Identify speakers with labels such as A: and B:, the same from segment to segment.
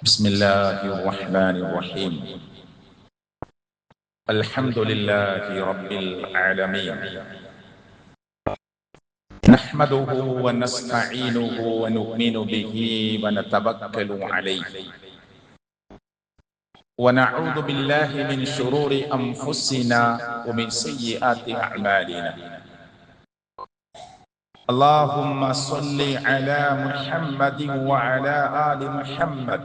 A: بسم الله الرحمن الرحيم. الحمد لله رب العالمين، نحمده ونستعينه ونؤمن به ونتوكل عليه، ونعوذ بالله من شرور أنفسنا ومن سيئات أعمالنا. اللهم صل على محمد وعلى آل محمد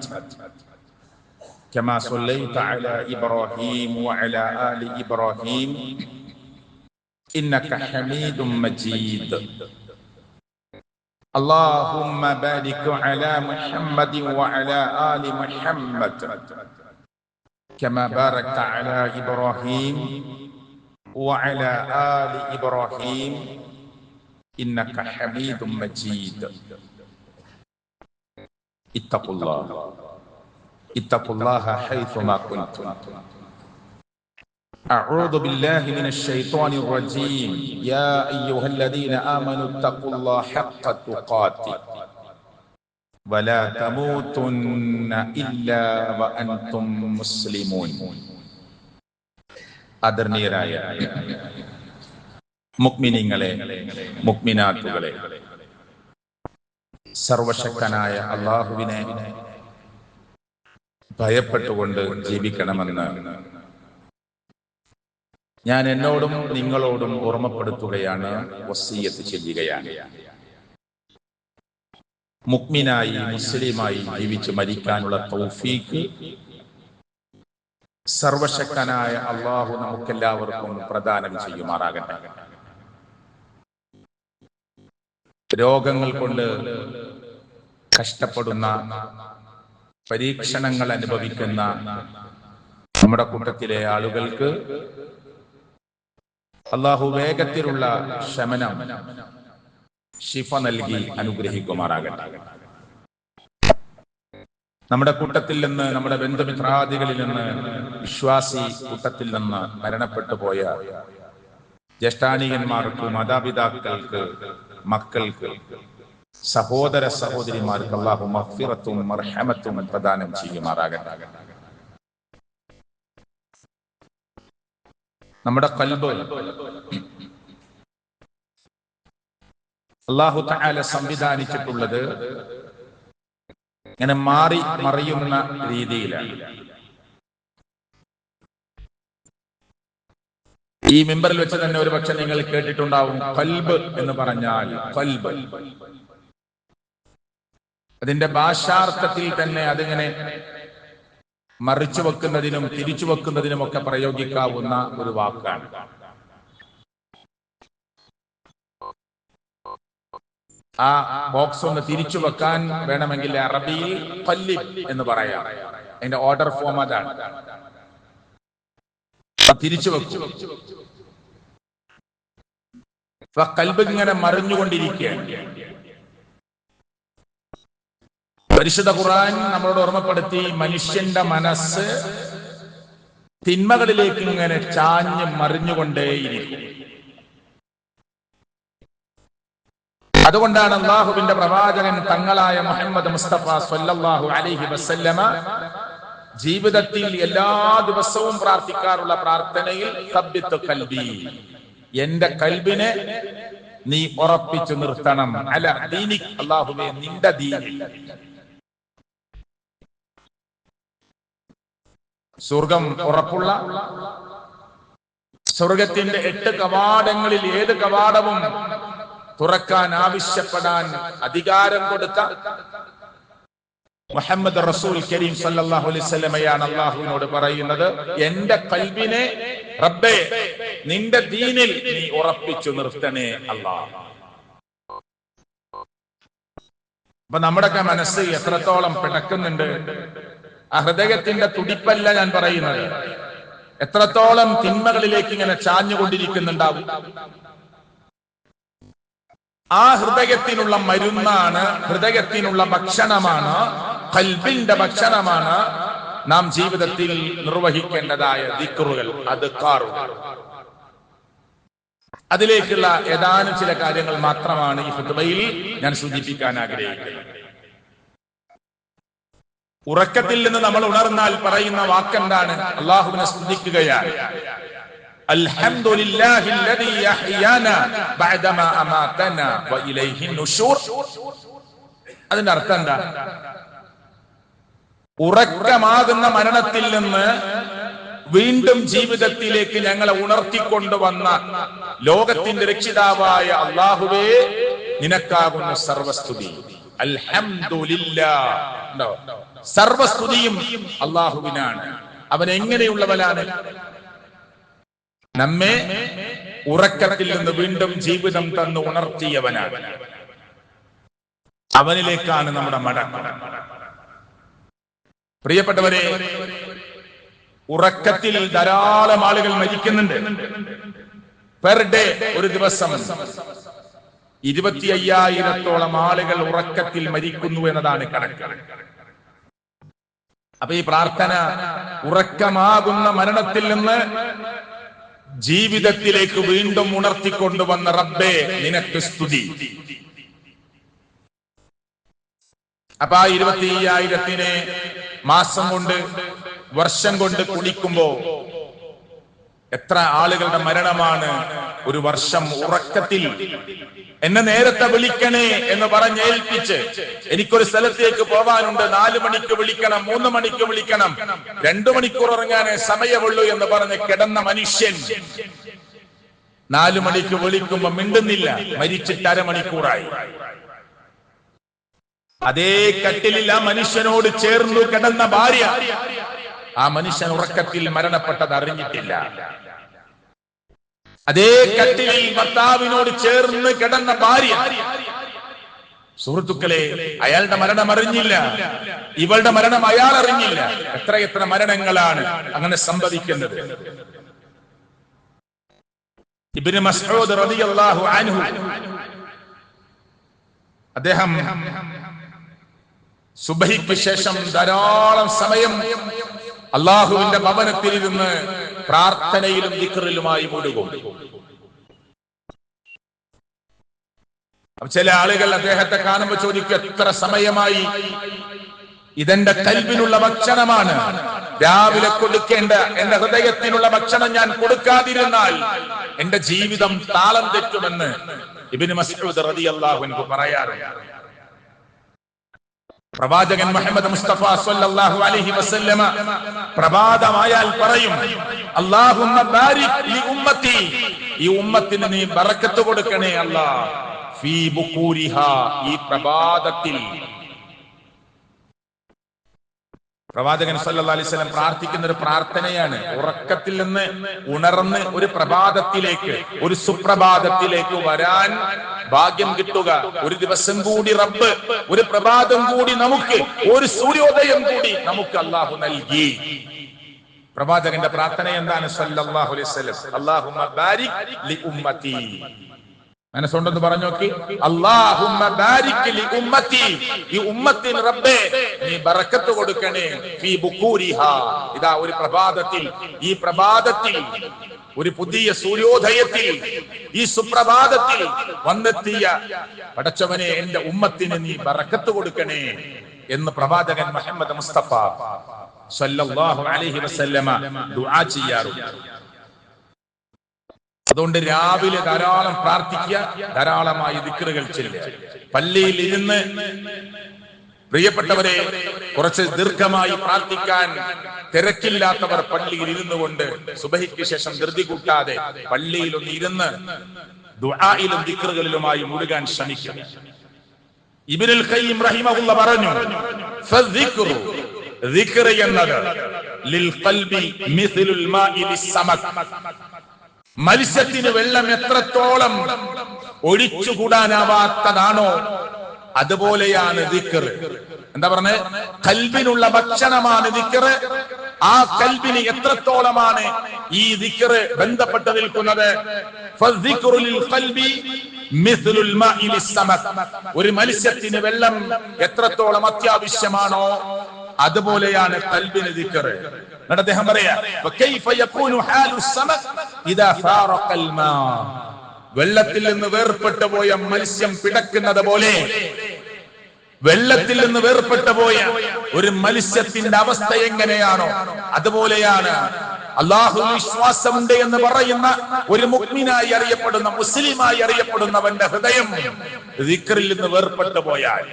A: كما صليت على إبراهيم وعلى آل إبراهيم إنك حميد مجيد. اللهم بارك على محمد وعلى آل محمد كما باركت على إبراهيم وعلى آل إبراهيم إنك حميد مجيد. اتقوا الله حيثما كنتم. أعوذ بالله من الشيطان الرجيم. يا أيها الذين آمنوا اتقوا الله حق تقاته ولا تموتن إلا وأنتم مسلمون. ആദരണീയരായ മുഅ്മിനീങ്ങളെ, മുഅ്മിനാത്തുകളെ, സർവശക്തനായ അല്ലാഹുവിനെ ഭയപ്പെട്ടുകൊണ്ട് ജീവിക്കണമെന്ന് ഞാൻ എന്നോടും നിങ്ങളോടും ഓർമ്മപ്പെടുത്തുകയാണ്, വസിയ്യത്ത് ചെയ്യുകയാണ്. മുഅ്മിനായി, മുസ്ലിമായി ജീവിച്ച് മരിക്കാനുള്ള തൗഫീഖ് സർവശക്തനായ അല്ലാഹു നമുക്കെല്ലാവർക്കും പ്രദാനം ചെയ്യുമാറാകട്ടെ. രോഗങ്ങൾ കൊണ്ട് കഷ്ടപ്പെടുന്ന, പരീക്ഷണങ്ങൾ അനുഭവിക്കുന്ന നമ്മുടെ കൂട്ടത്തിലെ ആളുകൾക്ക് അല്ലാഹു വേഗത്തിലുള്ള ശമനം, ശിഫ നൽകി അനുഗ്രഹിക്കുമാറാകട്ടെ. നമ്മുടെ കൂട്ടത്തിൽ നിന്ന്, നമ്മുടെ ബന്ധുമിത്രാദികളിൽ നിന്ന്, വിശ്വാസി കൂട്ടത്തിൽ നിന്ന് മരണപ്പെട്ടു പോയ ജ്യേഷ്ഠാനീയന്മാർക്ക്, മാതാപിതാക്കൾക്ക്, മക്കൾക്ക്, സഹോദര സഹോദരിമാർക്ക് അല്ലാഹു മഗ്ഫിറത്തും മർഹമത്തും പ്രദാനം ചെയ്യുമാറാകട്ടെ. നമ്മുടെ ഖൽബ് അല്ലാഹു തആല സംവിധാനിച്ചിട്ടുള്ളത് ഇങ്ങനെ മാറി മറിയുന്ന രീതിയിലാണ്. ഈ മിമ്പറിൽ വെച്ച് തന്നെ ഒരു പക്ഷെ നിങ്ങൾ കേട്ടിട്ടുണ്ടാവും, ഖൽബ് എന്ന് പറഞ്ഞാൽ ഖൽബ്. അതിന്റെ ഭാഷാർത്ഥത്തിൽ തന്നെ അതിങ്ങനെ മറിച്ചു വെക്കുന്നതിനും തിരിച്ചു വെക്കുന്നതിനും ഒക്കെ പ്രയോഗിക്കാവുന്ന ഒരു വാക്കാണ്. ആ ബോക്സ് ഒന്ന് തിരിച്ചു വെക്കാൻ വേണമെങ്കിൽ അറബിയിൽ ഖല്ലിബ് എന്ന് പറയാം. അതിന്റെ ഓർഡർ ഫോം അതാണ്. തിരിച്ചു വെക്കും. ഖൽബ് ഇങ്ങനെ മറിഞ്ഞുകൊണ്ടിരിക്കുകയാണ്. പരിശുദ്ധ ഖുർആൻ നമ്മളോട് ഓർമ്മപ്പെടുത്തി, മനുഷ്യന്റെ മനസ്സ് തിന്മകളിലേക്ക് ഇങ്ങനെ ചാഞ്ഞ് മറിഞ്ഞുകൊണ്ടേയിരിക്കും. അതുകൊണ്ടാണ് അല്ലാഹുവിന്റെ പ്രവാചകൻ തങ്ങളായ മുഹമ്മദ് മുസ്തഫ സ്വല്ലല്ലാഹു അലൈഹി വസല്ലമ ജീവിതത്തിൽ എല്ലാ ദിവസവും പ്രാർത്ഥിക്കാറുള്ള പ്രാർത്ഥനയിൽ സബ്ബിത്ത് ഖൽബി, എന്റെ കൽബിനെ നീ ഉറപ്പിച്ചു നിർത്തണം, അല ദീനിക്, അല്ലാഹുവേ നിന്റെ ദീനിൽ. സ്വർഗം ഉറപ്പുള്ള, സ്വർഗത്തിന്റെ 8 കവാടങ്ങളിൽ ഏത് കവാടവും തുറക്കാൻ ആവശ്യപ്പെടാൻ അധികാരം കൊടുത്ത മുഹമ്മദ് റസൂൽ കരീം സല്ലല്ലാഹു അലൈഹി വസല്ലമയാണ് അല്ലാഹുവിനോട് പറയുന്നത്, എന്റെ ഖൽബിനെ റബ്ബേ നിന്റെ ദീനിൽ നീ ഉറപ്പിച്ചു നിർത്തണേ അല്ലാഹ്. അപ്പൊ നമ്മുടെയൊക്കെ മനസ്സ് എത്രത്തോളം പിടക്കുന്നുണ്ട്. ആ ഹൃദയത്തിന്റെ തുടിപ്പല്ല ഞാൻ പറയുന്നത്, എത്രത്തോളം തിന്മകളിലേക്ക് ഇങ്ങനെ ചാഞ്ഞുകൊണ്ടിരിക്കുന്നുണ്ടാവും. ആ ഹൃദയത്തിനുള്ള മരുന്നാണ്, ഹൃദയത്തിനുള്ള ഭക്ഷണമാണ്, ഖൽബിന്റെ ഭക്ഷണമാണ് നാം ജീവിതത്തിൽ നിർവഹിക്കേണ്ടതായ ദിക്റുകൾ, അദ്കാറുകൾ. അതിലേക്കുള്ള ഏതാനും ചില കാര്യങ്ങൾ മാത്രമാണ് ഈ ഖുതുബയിൽ ഞാൻ സൂചിപ്പിക്കാൻ ആഗ്രഹിക്കുന്നത്. ഉറക്കത്തിൽ നിന്ന് നമ്മൾ ഉണർന്നാൽ പറയുന്ന വാക്കെന്താണ്? അല്ലാഹുവിനെ സ്തുതിക്കുകയാണ്. അൽഹംദുലില്ലാഹി അൽദീ അഹ്യാനാ ബഅദമാ അമാതനാ വഇലൈഹി നുശൂർ. അതിന്റെ അർത്ഥം എന്താ? ഉറക്കമാകുന്ന മരണത്തിൽ നിന്ന് വീണ്ടും ജീവിതത്തിലേക്ക് ഞങ്ങളെ ഉണർത്തിക്കൊണ്ടുവന്ന ലോകത്തിന്റെ രക്ഷിതാവായ അല്ലാഹുവേ, നിനക്കാകുന്ന സർവസ്തുതി. അൽഹംദുലില്ലാഹ്. സർവസ്തുതിയും അല്ലാഹുവിനാണ്. അവൻ എങ്ങനെയുള്ളവനാണ്? നമ്മെ ഉറക്കത്തിൽ നിന്ന് വീണ്ടും ജീവിതം തന്ന് ഉണർത്തിയവനാണ്. അവനിലേക്കാണ് നമ്മുടെ മടക്കം. പ്രിയപ്പെട്ടവരെ, ഉറക്കത്തിൽ ധാരാളം ആളുകൾ മരിക്കുന്നുണ്ട്. പെർ ഡേ, ഒരു ദിവസം 25,000-ഓളം ആളുകൾ ഉറക്കത്തിൽ മരിക്കുന്നു എന്നതാണ് കണക്ക്. അപ്പൊ ഈ പ്രാർത്ഥന, ഉറക്കമാകുന്ന മരണത്തിൽ നിന്ന് ജീവിതത്തിലേക്ക് വീണ്ടും ഉണർത്തിക്കൊണ്ടുവന്ന റബ്ബേ, നിനക്ക് സ്തുതി. അപ്പൊ ആ 25,000-നെ മാസം കൊണ്ട്, വർഷം കൊണ്ട് കുടിക്കുമ്പോ എത്ര ആളുകളുടെ മരണമാണ് ഒരു വർഷം ഉറക്കത്തിൽ. എന്നെ നേരത്തെ വിളിക്കണേ എന്ന് പറഞ്ഞേൽപ്പിച്ച്, എനിക്കൊരു സ്ഥലത്തേക്ക് പോവാനുണ്ട്, 4 മണിക്ക് വിളിക്കണം, 3 മണിക്ക് വിളിക്കണം, 2 മണിക്കൂർ ഉറങ്ങാനേ സമയമുള്ളൂ എന്ന് പറഞ്ഞ് കിടന്ന മനുഷ്യൻ 4 മണിക്ക് വിളിക്കുമ്പോ മിണ്ടുന്നില്ല, മരിച്ചിട്ട് അരമണിക്കൂറായി. അതേ കട്ടിലിൽ ആ മനുഷ്യനോട് ചേർന്നു കിടന്ന ഭാര്യ, ആ മനുഷ്യൻ ഉറക്കത്തിൽ മരണപ്പെട്ടത് അറിഞ്ഞിട്ടില്ല. അതേ കട്ടിലിൽ ഭർത്താവിനോട് ചേർന്ന് കിടന്ന ഭാര്യ, സുഹൃത്തുക്കളെ, അയാളുടെ മരണം അറിഞ്ഞില്ല, ഇവളുടെ മരണം അയാൾ അറിഞ്ഞില്ല. എത്ര മരണങ്ങളാണ് അങ്ങനെ സംഭവിക്കുന്നത്. ഇബ്നു മസ്ഊദ് റളിയല്ലാഹു അൻഹു, അദ്ദേഹം സുബ്ഹിക്ക് ശേഷം ധാരാളം സമയം അല്ലാഹുവിന്റെ ഭവനത്തിൽ ഇരുന്ന് പ്രാർത്ഥനയിലും ദിക്റിലുമായി മുഴുകും. ചില ആളുകൾ അദ്ദേഹത്തെ കാണുമ്പോൾ ചോദിക്കും, എത്ര സമയമായി? ഇതെന്റെ കൽബിനുള്ള ഭക്ഷണമാണ്. രാവിലെ കൊടുക്കേണ്ട എന്റെ ഹൃദയത്തിനുള്ള ഭക്ഷണം ഞാൻ കൊടുക്കാതിരുന്നാൽ എന്റെ ജീവിതം താളം തെറ്റുമെന്ന് ഇബ്നു മസ്ഊദ് റളിയല്ലാഹു അൻഹു പറയാറുണ്ട്. പ്രവാചകൻ മുഹമ്മദ് മുസ്തഫ സ്വല്ലല്ലാഹു അലൈഹി വസല്ലമ പ്രഭാതമായാൽ പറയും, അല്ലാഹുമ്മ ബാരിക് ലി ഉമ്മത്തി, ഈ ഉമ്മത്തിന് നീ ബറക്കത്ത് കൊടുക്കണേ അല്ലാഹ്, ഫീ ബുകൂരിഹാ, ഈ പ്രഭാതത്തിൽ. പ്രവാചകൻ സല്ലല്ലാഹു അലൈഹി വസല്ലം പ്രാർത്ഥിക്കുന്ന ഒരു പ്രാർത്ഥനയാണ്. ഉറക്കത്തിൽ നിന്ന് ഉണർന്ന് ഒരു പ്രഭാതത്തിലേക്ക്, ഒരു സുപ്രഭാതത്തിലേക്ക് വരാൻ ഭാഗ്യം കിട്ടുക. ഒരു ദിവസം കൂടി റബ്ബ്, ഒരു പ്രഭാതം കൂടി നമുക്ക്, ഒരു സൂര്യോദയം കൂടി നമുക്ക് അല്ലാഹു നൽകി. പ്രവാചകന്റെ പ്രാർത്ഥന എന്താണ്? സല്ലല്ലാഹു അലൈഹി വസല്ലം, അല്ലാഹുമ്മ ബാരിക് ലി ഉമ്മത്തി. മനസ്സുണ്ടെന്ന് പറഞ്ഞു നോക്കി, അല്ലാഹുമ്മ ബാരിക് ലി ഉമ്മത്തി, ഈ ഉമ്മത്തിന് റബ്ബേ നീ ബറക്കത്ത് കൊടുക്കണേ, ഫീ ബുകൂരിഹാ, ഇതാ ഒരു പ്രഭാതത്തിൽ, ഈ പ്രഭാതത്തിൽ, ഒരു പുതിയ സൂര്യോദയത്തിൽ, ഈ സുപ്രഭാതത്തിൽ വന്നെത്തിയ പടച്ചവനെ, എന്റെ ഉമ്മത്തിന് നീ ബറക്കത്ത് കൊടുക്കണേ എന്ന് പ്രവാചകൻ മുഹമ്മദ് മുസ്തഫ സല്ലല്ലാഹു അലൈഹി വസല്ലമ ദുആ ചെയ്യാറുണ്ട്. അതുകൊണ്ട് രാവിലെ ധാരാളം പ്രാർത്ഥിക്കുക, ധാരാളമായി ദിക്റുകൾ ചൊല്ലുക. പള്ളിയിൽ ഇരുന്ന്, പ്രിയപ്പെട്ടവരെ, കുറച്ച് ദീർഘമായി പ്രാർത്ഥിക്കാൻ തിരക്കില്ലാത്തവർ പള്ളിയിൽ ഇരുന്നു കൊണ്ട് സുബഹിക്ക് ശേഷം ധൃതി കൂട്ടാതെ പള്ളിയിൽ ഒന്ന് ഇരുന്ന് ദുആയിലും ദിക്റുകളിലുമായി മുഴുകാൻ ശ്രമിക്കും. ഇബ്നുൽ ഖയ്യിം റഹിമഹുള്ള പറഞ്ഞു, ഫദ്ദിക്റു, ദിക്ർ എന്നത് ലിൽ ഖൽബി മിസ്ലുൽ മാഇ ലിസ്സമക്, മത്സ്യത്തിന് വെള്ളം എത്രത്തോളം ഒഴിച്ചുകൂടാനാവാത്തതാണോ അതുപോലെയാണ് ദിക്ർ. എന്താ പറഞ്ഞേ? കൽബിനുള്ള ഭക്ഷണമാണ് ദിക്ർ. ആ കൽബിന് എത്രത്തോളമാണ് ഈ ദിക്ർ ബന്ധപ്പെട്ട് നിൽക്കുന്നത്? ഒരു മത്സ്യത്തിന് വെള്ളം എത്രത്തോളം അത്യാവശ്യമാണോ അതുപോലെയാണ് കൽബിന് ദിക്ർ. എന്നിട്ട് അദ്ദേഹം പറയാ, വെള്ളത്തിൽ നിന്ന് വേർപെട്ടു പോയ മത്സ്യം പിടക്കുന്നത് പോലെ വെള്ളത്തിൽ നിന്ന് വേർപെട്ടു പോയ ഒരു മത്സ്യത്തിന്റെ അവസ്ഥ എങ്ങനെയാണോ അതുപോലെയാണ് അല്ലാഹു വിശ്വാസമുണ്ട് എന്ന് പറയുന്ന ഒരു മുഅ്മിനായി അറിയപ്പെടുന്ന മുസ്ലിമായി അറിയപ്പെടുന്നവന്റെ ഹൃദയം ദിക്റിൽ നിന്ന് വേർപെട്ടു പോയാൽ.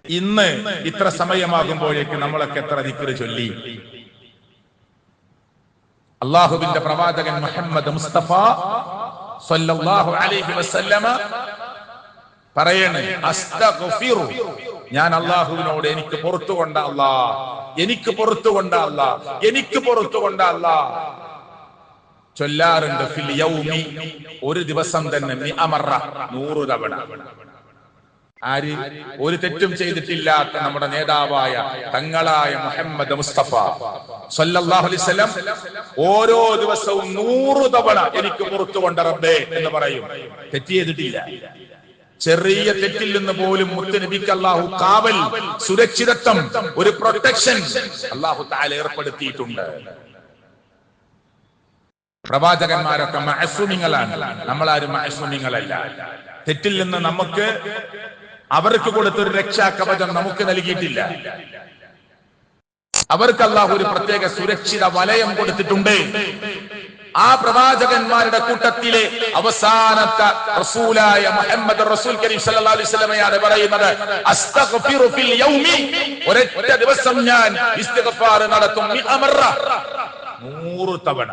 A: ഇന്ന് ഇത്ര സമയമാകുമ്പോഴേക്ക് നമ്മളൊക്കെ എത്ര ദിക്ർ ചൊല്ലി? അല്ലാഹുവിന്റെ പ്രവാചകൻ മുഹമ്മദ് മുസ്തഫ സ്വല്ലല്ലാഹു അലൈഹി വസല്ലമ പറയണേ, അസ്തഗ്ഫിറു, ഞാൻ അല്ലാഹുവിനോട് എനിക്ക് പുറത്തുകൊണ്ട അല്ലാ, എനിക്ക് പുറത്തുകൊണ്ട അല്ലാ, എനിക്ക് പുറത്തുകൊണ്ട അല്ലാ ചൊല്ലാറുണ്ട്. ഫിൽ യൗമി, ഒരു ദിവസം തന്നെ 100 തവണ. ആര്? ഒരു തെറ്റും ചെയ്തിട്ടില്ലാത്ത നമ്മുടെ നേതാവായ തങ്ങളായ മുഹമ്മദ് മുസ്തഫ സ്വല്ലല്ലാഹു അലൈഹി വസല്ലം ഓരോ ദിവസവും 100 തവണ എനിക്ക് പുറത്തുകൊണ്ട റബ്ബേ എന്ന് പറയും. തെറ്റ് ചെയ്തിട്ടില്ല. ചെറിയ തെറ്റിൽ നിന്ന് പോലും മുത്തുനബിക്ക് അല്ലാഹു കാവൽ, സുരക്ഷിതത്വം, ഒരു പ്രൊട്ടക്ഷൻ അല്ലാഹു തആല ഏർപ്പെടുത്തിയിട്ടുണ്ട്. പ്രവാചകന്മാരൊക്കെ മഅസൂമിങ്ങളാണ്, നമ്മളാരും മഅസൂമിങ്ങളല്ല. തെറ്റിൽ നിന്ന് നമുക്ക് അവർക്ക് കൊടുത്തൊരു രക്ഷാകവചം നമുക്ക് നൽകിയിട്ടില്ല. അവർക്ക് അല്ലാഹു ഒരു പ്രത്യേക സുരക്ഷിത വലയം കൊടുത്തിട്ടുണ്ട്. ആ പ്രവാചകന്മാരുടെ കൂട്ടത്തിലെ അവസാനത്തെ റസൂലായ മുഹമ്മദ് റസൂൽ കരീം സല്ലല്ലാഹു അലൈഹി വസല്ലമയാണ് പറയുന്നത്, അസ്തഗ്ഫിറു ഫിൽ യൗമി, ഒരൊറ്റ ദിവസം ഞാൻ ഇസ്തിഗ്ഫാർ നടത്തും 100 തവണ.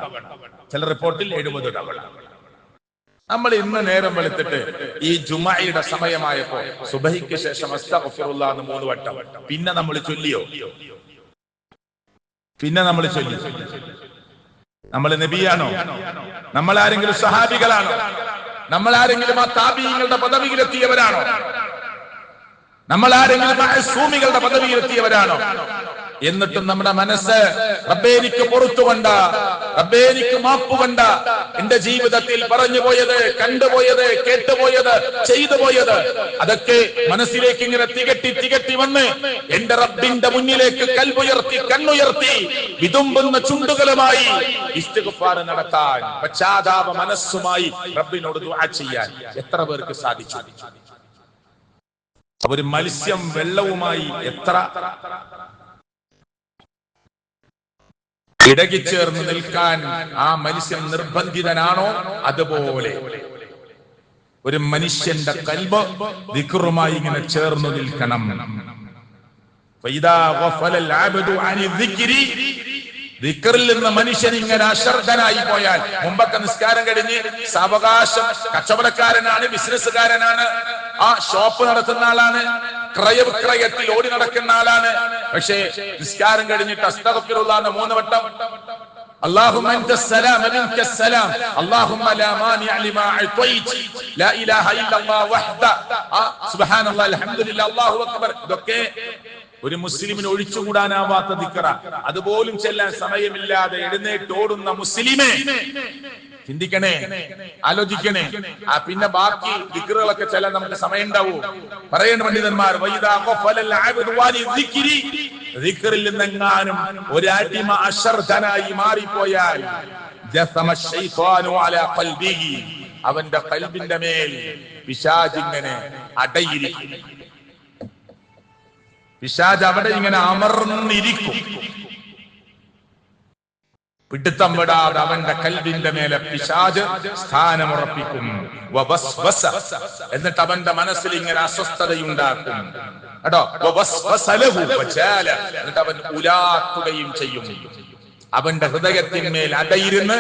A: ചില റിപ്പോർട്ടിൽ 70 തവണ. നമ്മൾ ഇന്ന് നേരം വെളുത്തിട്ട് ഈ ജുമഅയുടെ സമയമായപ്പോ സുബഹിക്ക് ശേഷം അസ്തഗ്ഫിറുല്ലാഹ് എന്ന് 3 വട്ടം പിന്നെ നമ്മൾ ചൊല്ലിയോ? പിന്നെ നമ്മൾ ചൊല്ലി? നമ്മൾ നബിയാണോ? നമ്മൾ ആരെങ്കിലും സഹാബികളാണോ? നമ്മൾ ആരെങ്കിലും ആ താബീങ്ങളുടെ പദവിയിലെത്തിയവരാണോ? നമ്മൾ ആരെങ്കിലും മഅസൂമികളുടെ പദവിയിലെത്തിയവരാണോ? എന്നിട്ടും നമ്മുടെ മനസ്സ് റബ്ബേ എനിക്ക് പുറത്തുകൊണ്ട, റബ്ബേ എനിക്ക് മാപ്പുകൊണ്ട, എന്റെ ജീവിതത്തിൽ പറഞ്ഞുപോയത്, കണ്ടുപോയത്, കേട്ടുപോയത്, ചെയ്തു പോയത് അതൊക്കെ മനസ്സിലേക്ക് ഇങ്ങനെ തികട്ടി വന്ന് എന്റെ റബ്ബിന്റെ മുന്നിലേക്ക് കൽവുയർത്തി, കണ്ണുയർത്തി, വിതുമ്പുന്ന ചുണ്ടുകളുമായി ഇസ്തിഗ്ഫാർ നടത്താൻ, പശ്ചാത്താപ മനസ്സുമായി റബ്ബിനോട് ദുആ ചെയ്യാൻ എത്ര പേർക്ക് സാധിച്ചു? ഒരു മത്സ്യം വെള്ളവുമായി എത്ര ഇടകിച്ചേർന്ന് നിൽക്കാൻ ആ മനുഷ്യൻ നിർബന്ധിതനാണോ, അതുപോലെ ഒരു മനുഷ്യന്റെ കൽബ് ദിക്റുമായി ഇങ്ങനെ ചേർന്ന് നിൽക്കണം. ദിക്റിൽ നിന്ന് മനുഷ്യൻ ഇങ്ങനെ അശ്രദ്ധനായി പോയാൽ, മുമ്പൊക്കെ നിസ്കാരം കഴിഞ്ഞ് സാവകാശം, കച്ചവടക്കാരനാണ്, ബിസിനസ്സുകാരനാണ്, ആ ഷോപ്പ് നടത്തുന്ന ആളാണ്, ക്രയവിക്രയത്തിൽ ഓടി നടക്കുന്ന ആളാണ്. പക്ഷേ നിസ്കാരം കഴിഞ്ഞിട്ട് അസ്തഗ്ഫിറുല്ലാഹ് 3 വട്ടം, اللهم انت السلام منك السلام اللهم لا مانع لما اعطيت لا اله الا الله وحده سبحان الله الحمد لله الله اكبر. ഇതൊക്കെ ഒരു മുസ്ലിമിന് ഒഴിച്ചുകൂടാനാവാത്ത ദിക്റ. അതുപോലും ചെല്ലാൻ സമയമില്ലാതെ എഴുന്നേറ്റ് ഓടുന്ന മുസ്ലിമേ ചിന്തിക്കണേ, ആലോചിക്കണേ. ആ പിന്നെ ബാക്കി ദിക്റുകളൊക്കെ ചെല്ലാൻ നമുക്ക് സമയം ഉണ്ടാവൂ? പറയുന്ന പണ്ഡിതന്മാർ, ദിക്റിൽ നിന്നെങ്ങാനും ഒരടിമ അശ്രദ്ധനായി മാറിപ്പോയാൽ അവന്റെ ഖൽബിന്റെ മേൽ പിശാച് ഇങ്ങനെ അടയിരിക്കും. പിശാച് അവിടെ ഇങ്ങനെ അമർന്നിരിക്കും. പിടുത്തം വിടാതെ അവന്റെ കൽബിന്റെ മേലെ പിശാച് സ്ഥാനമുറപ്പിക്കും. എന്നിട്ട് അവന്റെ മനസ്സിൽ ഇങ്ങനെ അസ്വസ്ഥതയുണ്ടാക്കും കേട്ടോ. എന്നിട്ട് അവൻ ഉലാത്തുകയും ചെയ്യും. അവന്റെ ഹൃദയത്തിന്മേൽ അടയിരുന്ന്,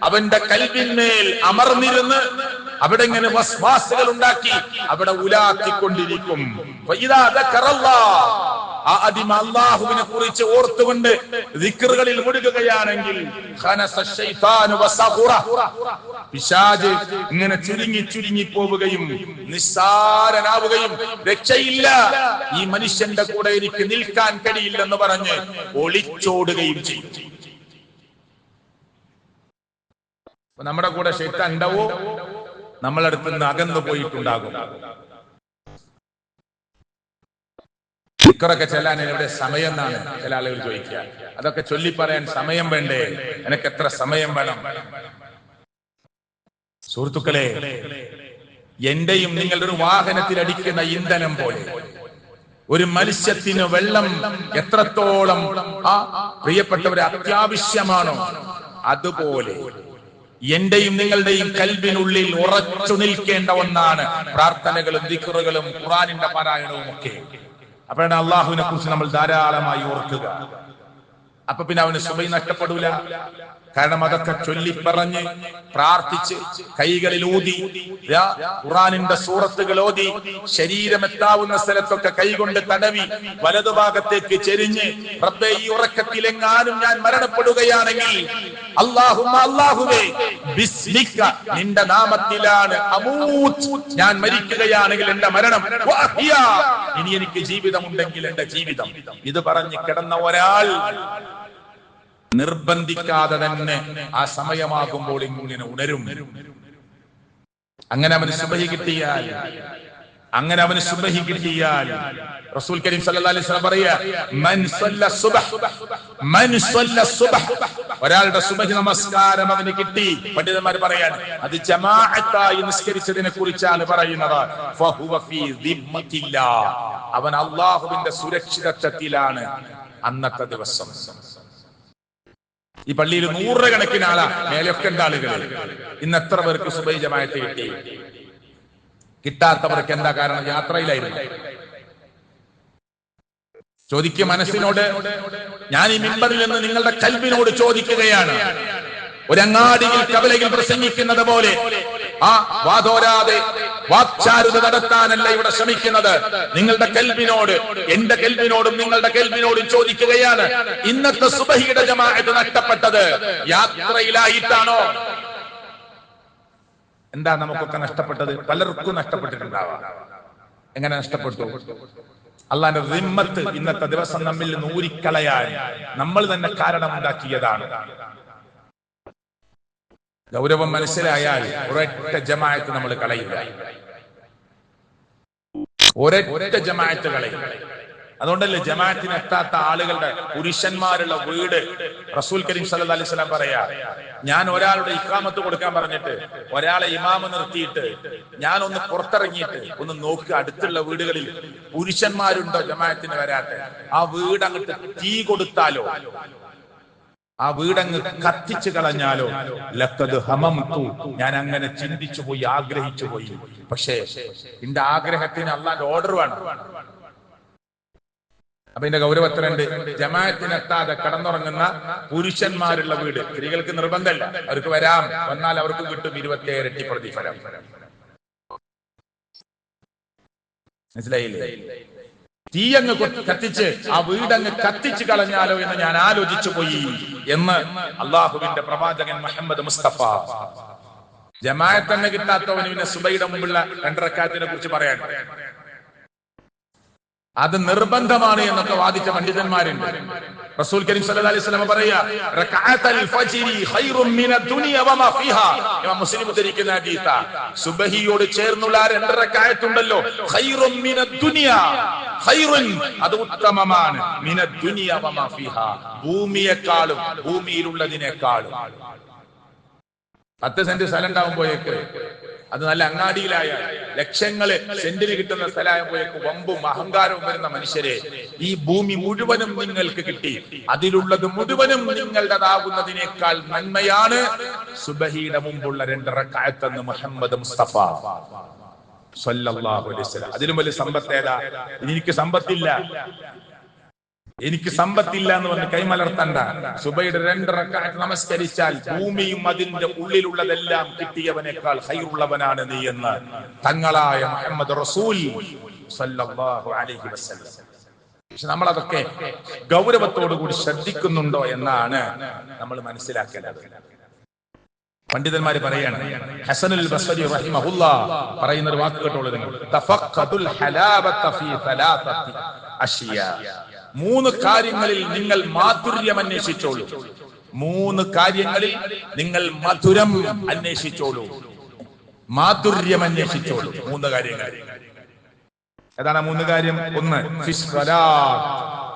A: അവന്റെ കൽബിന്മേൽ അമർന്നിരുന്ന് അവിടെ ഇങ്ങനെ വസ്വാസുകൾ ഉണ്ടാക്കി അവിടെ ഉലാത്തിക്കൊണ്ടിരിക്കും. അല്ലാഹുവിനെ കുറിച്ച് ഓർത്തുകൊണ്ട് ദിക്റുകളിൽ മുഴുകുകയാണെങ്കിൽ പിശാച് ഇങ്ങനെ ചുരുങ്ങി പോവുകയും നിസ്സാരനാവുകയും, രക്ഷയില്ല, ഈ മനുഷ്യന്റെ കൂടെ എനിക്ക് നിൽക്കാൻ കഴിയില്ലെന്ന് പറഞ്ഞ് ഒളിച്ചോടുകയും ചെയ്യും. നമ്മുടെ കൂടെ ശൈത്താൻ ഉണ്ടാവോ? നമ്മളടുത്ത് നിന്ന് അകന്നു പോയിട്ടുണ്ടാകും. ദിക്റൊക്കെ ചെല്ലാൻ എവിടെ സമയം എന്നാണ് ചില ആളുകൾ ചോദിക്കുക. അതൊക്കെ ചൊല്ലി പറയാൻ സമയം വേണ്ടേ? എനിക്ക് എത്ര സമയം വേണം? സുഹൃത്തുക്കളെ, എന്റെയും നിങ്ങളുടെ ഒരു വാഹനത്തിൽ അടിക്കുന്ന ഇന്ധനം പോലെ, ഒരു മത്സ്യത്തിന് വെള്ളം എത്രത്തോളം പ്രിയപ്പെട്ടവരെ അത്യാവശ്യമാണോ അതുപോലെ എന്റെയും നിങ്ങളുടെയും കൽബിനുള്ളിൽ ഉറച്ചു നിൽക്കേണ്ട ഒന്നാണ് പ്രാർത്ഥനകളും ദിക്റുകളും ഖുർആനിന്റെ പാരായണവും ഒക്കെ. അപ്പോഴാണ് അള്ളാഹുവിനെ കുറിച്ച് നമ്മൾ ധാരാളമായി ഓർക്കുക. അപ്പൊ പിന്നെ അവന് സുബഹി നഷ്ടപ്പെടൂല. കാരണം അതൊക്കെ ചൊല്ലിപ്പറഞ്ഞ് പ്രാർത്ഥിച്ച് കൈകളിൽ ഊതി ഖുർആനിന്റെ സൂറത്തുകൾ ഓതി ശരീരമെത്താവുന്ന സ്ഥലത്തൊക്കെ കൈകൊണ്ട് തടവി വലതുഭാഗത്തേക്ക് ചെരിഞ്ഞ് റബ്ബേ ഈ ഉറക്കത്തിലെങ്ങാനും ഞാൻ മരണപ്പെടുകയാണെങ്കിൽ അല്ലാഹുവേ ബിസ്മിക നിന്റെ നാമത്തിലാണ് അമൂത് ഞാൻ മരിക്കുകയാണെങ്കിൽ എന്റെ മരണം ഇനി എനിക്ക് ജീവിതമുണ്ടെങ്കിൽ എന്റെ ജീവിതം. ഇത് പറഞ്ഞ് കിടന്ന ഒരാൾ നിർബന്ധിക്കാതെ തന്നെ ആ സമയമാകുമ്പോൾ ഇങ്ങനെ ഉണരും. അങ്ങനെ അവന് സുബഹി കിട്ടിയാൽ റസൂൽ കരീം സല്ലല്ലാഹു അലൈഹി വസല്ലം പറയാ ഒരാളുടെ സുബഹി നമസ്കാരം അവന് കിട്ടി. പണ്ഡിതന്മാർ പറയാണ് അത് ജമാഅത്തായി നിസ്കരിച്ചതിനെ കുറിച്ചാണ് പറയുന്നത്. ഫഹുവ ഫീ ദിമ്മത്തില്ലാഹ് അവൻ അല്ലാഹുവിന്റെ സുരക്ഷിതത്വത്തിലാണ് അന്നത്തെ ദിവസം. ഈ പള്ളിയിൽ നൂറുകണക്കിന് ആളാ, മേലൊക്കെ ഉണ്ട് ആളുകൾ. ഇന്ന് എത്ര പേർക്ക് സുബഹി ജമാഅത്ത് കിട്ടി? കിട്ടാത്തവർക്ക് എന്താ കാരണം? യാത്രയിലായിരുന്നു. ചോദിക്കുക മനസ്സിനോട്. ഞാൻ ഈ മിമ്പറിൽ നിന്ന് നിങ്ങളുടെ കൽബിനോട് ചോദിക്കുകയാണ്. ഒരങ്ങാടിയിൽ കവലയിൽ പ്രസംഗിക്കുന്നത് പോലെ വാതോരാതെ വാക്ചാരുത നടത്താനല്ല ഇവിടെ ശ്രമിക്കുന്നത്. നിങ്ങളുടെ കൽബിനോട്, എന്റെ കൽബിനോടും നിങ്ങളുടെ കൽബിനോടും ചോദിക്കുകയാണ്. ഇന്നത്തെ സുബഹിയുടെ ജമാഅത്ത് നഷ്ടപ്പെട്ടത് യാത്രയിലായിട്ടാണോ? എന്താ നമുക്കൊക്കെ നഷ്ടപ്പെട്ടത്? പലർക്കും നഷ്ടപ്പെട്ടിട്ടുണ്ടാവാം. എങ്ങനെ നഷ്ടപ്പെട്ടു? അള്ളാന്റെ റിമ്മത്ത് ഇന്നത്തെ ദിവസം നമ്മിൽ നിന്ന് ഊരിക്കളയാൻ നമ്മൾ തന്നെ കാരണമുണ്ടാക്കിയതാണ്. ഗൗരവം മനസ്സിലായാൽ ഒരൊറ്റ ജമാഅത്ത് നമ്മൾ കളയില്ല. ഒരൊറ്റ ജമാഅത്ത് കളയും. അതുകൊണ്ടല്ലേ ജമാഅത്തിന് എത്താത്ത ആളുകളുടെ പുരുഷന്മാരുള്ള വീട് റസൂൽ കരീം സല്ലല്ലാഹു അലൈഹി വസല്ലം പറയാ, ഞാൻ ഒരാളുടെ ഇഖാമത്ത് കൊടുക്കാൻ പറഞ്ഞിട്ട് ഒരാളെ ഇമാമ നിർത്തിയിട്ട് ഞാൻ ഒന്ന് പുറത്തിറങ്ങിയിട്ട് ഒന്ന് നോക്കുക അടുത്തുള്ള വീടുകളിൽ പുരുഷന്മാരുണ്ടോ ജമാഅത്തിന് വരാത്ത. ആ വീട് അങ്ങോട്ട് തീ കൊടുത്താലോ, ആ വീടങ്ങ് കത്തിച്ചു കളഞ്ഞാലോ, ലഖദ് ഹമംതു ഞാൻ അങ്ങനെ ചിന്തിച്ചു പോയി, ആഗ്രഹിച്ചു പോയി. പക്ഷേ എന്റെ ആഗ്രഹത്തിന് അള്ളാന്റെ ഓർഡർ വേണം. അപ്പൊ ഇതിന്റെ ഗൗരവത്തിലുണ്ട്. ജമാഅത്തിനെത്താതെ കടന്നുറങ്ങുന്ന പുരുഷന്മാരുള്ള വീട്, സ്ത്രീകൾക്ക് നിർബന്ധമല്ല, അവർക്ക് വരാം, വന്നാൽ അവർക്ക് കിട്ടും 27 ഇരട്ടി പ്രതിഫലം. മനസ്സിലായില്ലേ? തീയങ്ങ് കത്തിച്ച് ആ വീടങ്ങ് കത്തിച്ചു കളഞ്ഞാലോ എന്ന് ഞാൻ ആലോചിച്ചു പോയി എന്ന് അള്ളാഹുവിന്റെ പ്രവാചകൻ മുഹമ്മദ് മുസ്തഫ. ജമാഅത്ത് തന്നെ കിട്ടാത്തവന് പിന്നെ സുബഹിയുടെ മുമ്പുള്ള 2 റക്അത്തിനെ കുറിച്ച് പറയാൻ അത് നിർബന്ധമാണ് എന്നൊക്കെ വാദിച്ച പണ്ഡിതന്മാരുണ്ട്. റസൂൽ കരീം സല്ലല്ലാഹു അലൈഹി വസല്ലം പറയാ, റക്അത്തുൽ ഫജ്രി ഖൈറും മിനദ് ദുനിയ വമാ ഫീഹാ. ഇമാം മുസ്ലിം ഉദ്ധരിക്കുന്ന ഹദീസാ. സുബഹിയോട് ചേർന്നുള്ള 2 റക്അത്ത് ഉണ്ടല്ലോ, ഖൈറും മിനദ് ദുനിയ, ഖൈറുൻ അത് ഉത്തമമാണ്, മിനദ് ദുനിയ വമാ ഫീഹാ ഭൂമിയെക്കാളും ഭൂമിയിലുള്ളതിനേക്കാളും. 10 സെന്റ് സ്ഥലം ഉണ്ടാവുമ്പോഴേക്ക് അത് നല്ല അങ്ങാടിയിലായ ലക്ഷങ്ങള് സെന്റിന് കിട്ടുന്ന സ്ഥലമാകുമ്പോഴേക്ക് വമ്പും അഹങ്കാരവും വരുന്ന മനുഷ്യരെ, ഈ ഭൂമി മുഴുവനും നിങ്ങൾക്ക് കിട്ടി, അതിലുള്ളത് മുഴുവനും നിങ്ങളുടേതാകുന്നതിനേക്കാൾ നന്മയാണ് സുബഹിയുടെ മുമ്പുള്ള 2 റക്അത്ത് എന്ന് മുഹമ്മദ് മുസ്തഫ സ്വല്ലല്ലാഹു അലൈഹി വസല്ലം. അതിലും വലിയ സമ്പത്ത് ഏതാ? എനിക്ക് സമ്പത്തില്ല എന്ന് പറഞ്ഞ് കൈമലർത്തണ്ട. സുബഹിയുടെ 2 റക്അത്ത് നമസ്കരിച്ചാൽ ഭൂമിയും അതിന്റെ ഉള്ളിലുള്ളതെല്ലാം കിട്ടിയവനേക്കാൾ ഖൈറുള്ളവനാണ് നീ എന്ന് തങ്ങളായ മുഹമ്മദ് റസൂൽ സല്ലല്ലാഹു അലൈഹി വസല്ലം. പക്ഷെ നമ്മളതൊക്കെ ഗൗരവത്തോടു കൂടി ശ്രദ്ധിക്കുന്നുണ്ടോ എന്നാണ് നമ്മൾ മനസ്സിലാക്കേണ്ടത്. പണ്ഡിതന്മാര് പറയാണ്, ഹസനുൽ ബസ്രി റഹിമഹുല്ലാഹ് പറയുന്ന ഒരു വാക്ക് കേട്ടോളൂ നിങ്ങൾ. തഫഖദുൽ ഹലാവത ഫീ സലാസത്തി അഷ്യാ. 3 കാര്യങ്ങളിൽ നിങ്ങൾ മാധുര്യം അന്വേഷിച്ചോളൂ. 3 കാര്യങ്ങളിൽ നിങ്ങൾ മധുരം അന്വേഷിച്ചോളൂ, മാധുര്യം അന്വേഷിച്ചോളൂ. 3 കാര്യങ്ങൾ ഏതാണ്? 3 കാര്യം. 1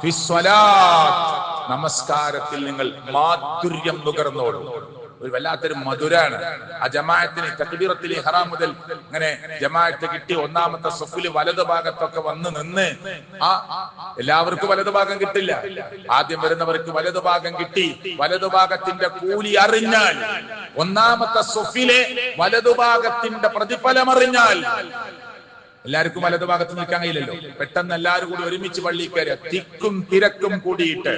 A: ഫിസ്വലാത്ത്, നമസ്കാരത്തിൽ നിങ്ങൾ മാധുര്യം നുകർന്നോളൂ. ഒരു വല്ലാത്തൊരു മധുരാണ്. ആ ജമാഅത്തിന് തക്ബീറത്തുൽ ഇഹ്റാം മുതൽ ഇങ്ങനെ ജമാഅത്ത് കിട്ടി ഒന്നാമത്തെ സഫിൽ വലതു ഭാഗത്തൊക്കെ വന്ന് നിന്ന്, എല്ലാവർക്കും വലതു ഭാഗം കിട്ടില്ല. ആദ്യം വരുന്നവർക്ക് വലതു ഭാഗം കിട്ടി. വലതു ഭാഗത്തിന്റെ കൂലി അറിഞ്ഞാൽ, ഒന്നാമത്തെ സഫിലെ വലതു ഭാഗത്തിന്റെ പ്രതിഫലം അറിഞ്ഞാൽ, എല്ലാവർക്കും വലതുഭാഗത്ത് നിൽക്കാൻ കഴിയില്ലല്ലോ. പെട്ടെന്ന് എല്ലാവരും കൂടി ഒരുമിച്ച് പള്ളിയിൽ കയറി തിക്കും തിരക്കും കൂടിയിട്ട്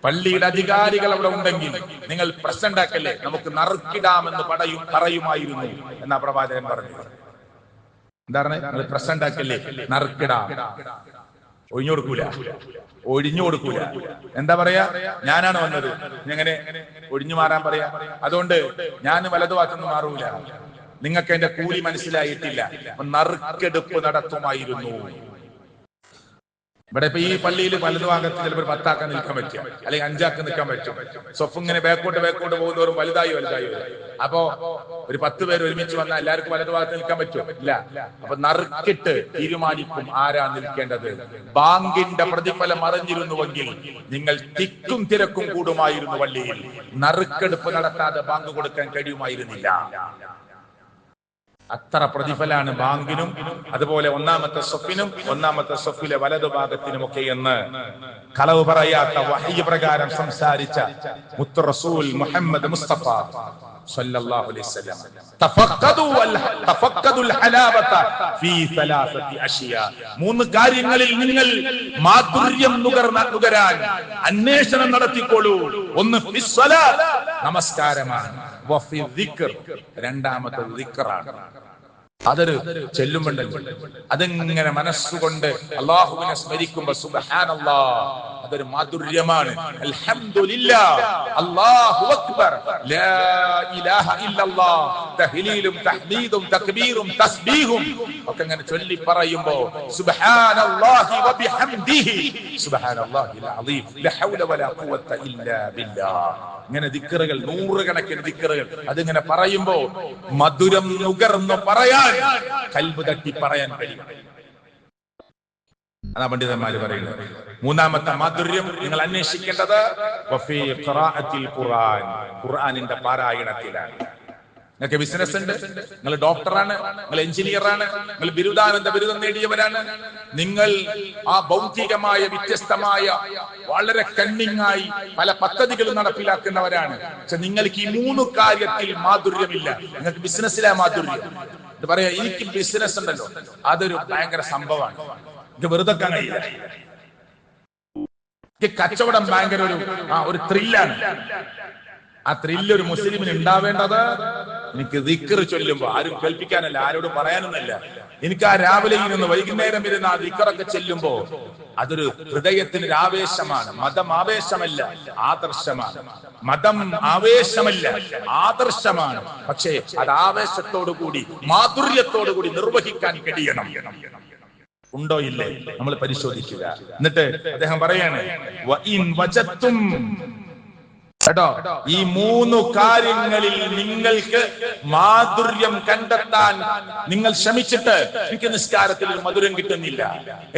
A: പള്ളിയുടെ അധികാരികൾ അവിടെ ഉണ്ടെങ്കിൽ നിങ്ങൾ പ്രശ്നം ഉണ്ടാക്കല്ലേ, നമുക്ക് നറുക്കിടാമെന്ന് പറയുമായിരുന്നു എന്നാ പ്രവാചകൻ പറഞ്ഞു. എന്താ പറഞ്ഞത്? നിങ്ങൾ പ്രശ്നം ഉണ്ടാക്കല്ലേ, നറുക്കിടാം. ഒഴിഞ്ഞു കൊടുക്കൂല. എന്താ പറയാ? ഞാനാണ് വന്നത്, എങ്ങനെ ഒഴിഞ്ഞു മാറാൻ പറയാ? അതുകൊണ്ട് ഞാൻ വലതുഭാഗത്തുനിന്ന് മാറൂല. നിങ്ങൾക്ക് എന്റെ കൂലി മനസ്സിലായിട്ടില്ല. നറുക്കെടുപ്പ് നടത്തുമായിരുന്നു. ഇവിടെ ഇപ്പൊ ഈ പള്ളിയിൽ വലതുഭാഗത്ത് ചിലപ്പോൾ 10 നിൽക്കാൻ പറ്റും, അല്ലെങ്കിൽ 5 നിൽക്കാൻ പറ്റും. സ്വഫ് ഇങ്ങനെ ബേക്കോട്ട് പോകുന്നവരും വലുതായി വരും. അപ്പോ ഒരു 10 പേര് ഒരുമിച്ച് വന്നാൽ എല്ലാവർക്കും വലതുഭാഗത്ത് നിൽക്കാൻ പറ്റും? ഇല്ല. അപ്പൊ നറുക്കിട്ട് തീരുമാനിക്കും ആരാ നിൽക്കേണ്ടത്. ബാങ്കിന്റെ പ്രതിഫലം അറിഞ്ഞിരുന്നുവെങ്കിൽ നിങ്ങൾ തിക്കും തിരക്കും കൂടുമായിരുന്നു പള്ളിയിൽ. നറുക്കെടുപ്പ് നടത്താതെ ബാങ്ക് കൊടുക്കാൻ കഴിയുമായിരുന്നില്ല. അത്ര പ്രതിഫലാണ് ബാങ്കിനും അതുപോലെ ഒന്നാമത്തെ സഫിനും ഒന്നാമത്തെ സഫിലെ വലതുഭാഗത്തിനുമൊക്കെ എന്ന് കളവ് പറയാത്ത വഹയി പ്രകാരം സംസാരിച്ച മുത്ത് റസൂൽ മുഹമ്മദ് മുസ്തഫ സല്ലല്ലാഹു അലൈഹി വസല്ലം. തഫഖദുൽ ഹലാവത ഫീ സലാസതി അഷ്യാ. 3 കാര്യങ്ങളിൽ നിങ്ങൾ മാധുര്യം നുകരാൻ അന്വേഷണം നടത്തിക്കോളൂ. ഒന്ന് ഫിസ്സലാത്ത്, നമസ്കാരമാണ്. വഫി ദിക്ർ, രണ്ടാമത്തെ ദിക്റാണ്. അതൊരു ചെല്ലുമ്പോണ്ടല്ലോ, അതിങ്ങനെ മനസ്സുകൊണ്ട് അല്ലാഹുവിനെ സ്മരിക്കുമ്പോ സുബ്ഹാനല്ലാഹ്, അതൊരു മാധുര്യമാണ്. അൽഹംദുലില്ലാഹ്, അല്ലാഹു അക്ബർ, ലാ ഇലാഹ ഇല്ലല്ലാഹ്, തഹ്ലീലും തഹ്മീദും തക്ബീറും തസ്ബീഹും ഒക്കെ ഇങ്ങനെ ചൊല്ലി പറയുമ്പോ സുബ്ഹാനല്ലാഹി വബിഹംദിഹി സുബ്ഹാനല്ലാഹിൽ അസീം ലാ ഹൗല വലാ ഖുവത ഇല്ലാ ബില്ലാഹ്. ഇങ്ങനെ ദിക്റുകൾ, 100 കണക്കിന് ദിക്റുകൾ അതിങ്ങനെ പറയുമ്പോ മധുരം നുകർന്നു പറയാൻ, കൽബ് തട്ടി പറയാൻ കഴിയും. അതാ പണ്ഡിതന്മാര് പറയുന്നത്. 3ാമത്തെ മാധുര്യം നിങ്ങൾ അന്വേഷിക്കേണ്ടത് വഫീ ഖിറാഅത്തിൽ ഖുർആൻ, ഖുർആനിന്റെ പാരായണത്തിലാണ്. നിങ്ങൾക്ക് ബിസിനസ് ഉണ്ട്, നിങ്ങൾ ഡോക്ടറാണ്, നിങ്ങൾ എഞ്ചിനീയറാണ്, നിങ്ങൾ ബിരുദാനന്ദ ബിരുദം നേടിയവരാണ്, നിങ്ങൾ ആ ഭൗതികമായ വ്യത്യസ്തമായ വളരെ കണ്ണിങ്ങായി പല പദ്ധതികളും നടപ്പിലാക്കുന്നവരാണ്. പക്ഷെ നിങ്ങൾക്ക് ഈ 3 കാര്യത്തിൽ മാധുര്യമില്ല. നിങ്ങൾക്ക് ബിസിനസ്സിലെ മാധുര്യം ഇത് പറയാ, എനിക്ക് ബിസിനസ് ഉണ്ടല്ലോ, അതൊരു ഭയങ്കര സംഭവമാണ്, എനിക്ക് വെറുതെ കഴിയില്ല. എനിക്ക് കച്ചവടം ഭയങ്കര ഒരു ത്രില്ലാണ്. ആ ത്രില്ല് ഒരു മുസ്ലിമിന് ഉണ്ടാവേണ്ടത് എനിക്ക് ദിക്ർ ചൊല്ലുമ്പോ, ആരും കേൾപ്പിക്കാനല്ല, ആരോടും പറയാനൊന്നല്ല, എനിക്ക് ആ രാവിലെ ഇരുന്ന് വൈകുന്നേരം ഇരുന്ന് ആ ദിക്റൊക്കെ ചെല്ലുമ്പോ അതൊരു ഹൃദയത്തിനൊരു ആവേശമാണ്. മതം ആവേശമല്ല, ആദർശമാണ്. മതം ആവേശമല്ല, ആദർശമാണ്. പക്ഷേ അത് ആവേശത്തോടുകൂടി മാധുര്യത്തോടുകൂടി നിർവഹിക്കാൻ കഴിയണം. ഉണ്ടോ ഇല്ലേ നമ്മൾ പരിശോധിക്കുക. എന്നിട്ട് അദ്ദേഹം പറയാണ്, കേട്ടോ, ഈ 3 കാര്യങ്ങളിൽ നിങ്ങൾക്ക് മാധുര്യം കണ്ടെത്താൻ നിങ്ങൾ ശ്രമിച്ചിട്ട് എനിക്ക് നിസ്കാരത്തിൽ ഒരു മധുരം കിട്ടുന്നില്ല,